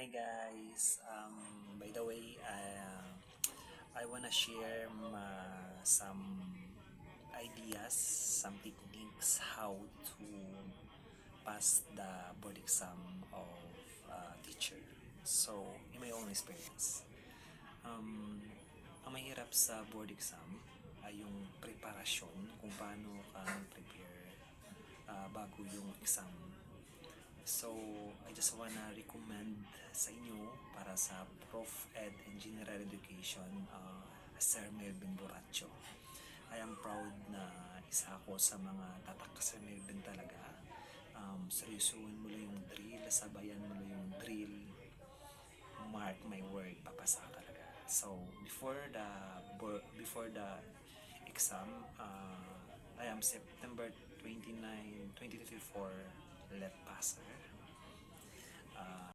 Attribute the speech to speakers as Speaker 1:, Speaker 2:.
Speaker 1: Hi guys. By the way, I wanna share some ideas, some techniques how to pass the board exam of teacher. So, in my own experience, um, ang mahirap sa board exam ay yung preparasyon kung paano ka prepare bago yung exam. So, I just wanna recommend sa inyo para sa Prof. Ed and General Education, Sir Melvin Borracho. I am proud na isa ako sa mga tatak Sir Melvin talaga. Seryosohin mo lang yung drill, sabayan mo lang yung drill, mark my word, papasa ka talaga. So, before the exam, I am September 29, 2024 let passer.